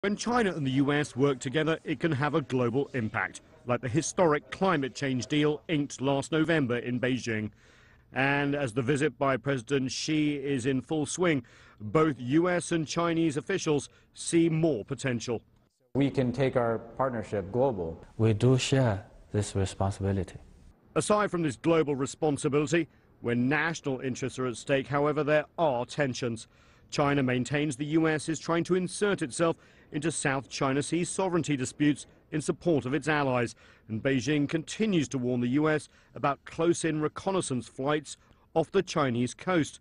When China and the US work together, it can have a global impact, like the historic climate change deal inked last November in Beijing. And as the visit by President Xi is in full swing, both US and Chinese officials see more potential. We can take our partnership global. We do share this responsibility. Aside from this global responsibility, when national interests are at stake, however, there are tensions. China maintains the US is trying to insert itself into South China Sea sovereignty disputes in support of its allies, and Beijing continues to warn the US about close-in reconnaissance flights off the Chinese coast.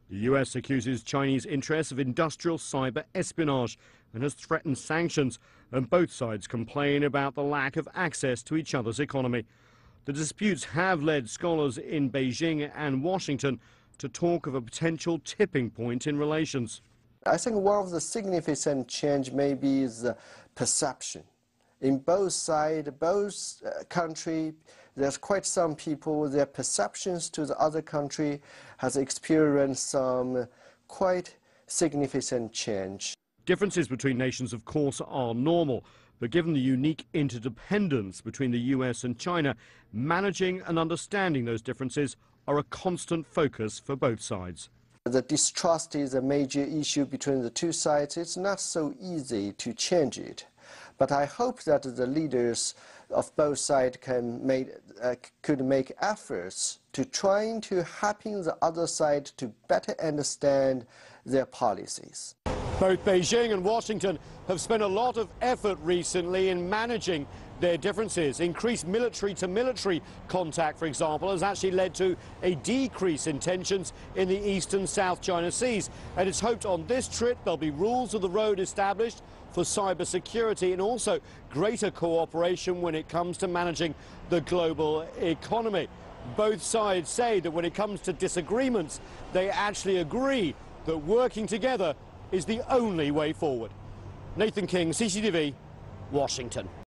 The US accuses Chinese interests of industrial cyber espionage and has threatened sanctions, and both sides complain about the lack of access to each other's economy. The disputes have led scholars in Beijing and Washington to talk of a potential tipping point in relations. I think one of the significant change maybe is the perception. In both sides, both countries, there's quite some people, their perceptions to the other country has experienced some quite significant change. Differences between nations, of course, are normal, but given the unique interdependence between the US and China, managing and understanding those differences are a constant focus for both sides. The distrust is a major issue between the two sides. It's not so easy to change it. But I hope that the leaders of both sides could make efforts to trying to helping the other side to better understand their policies. Both Beijing and Washington have spent a lot of effort recently in managing their differences. Increased military-to-military contact, for example, has actually led to a decrease in tensions in the East and South China Seas. And it's hoped on this trip there'll be rules of the road established for cyber security and also greater cooperation when it comes to managing the global economy. Both sides say that when it comes to disagreements, they actually agree that working together is the only way forward. Nathan King, CCTV, Washington.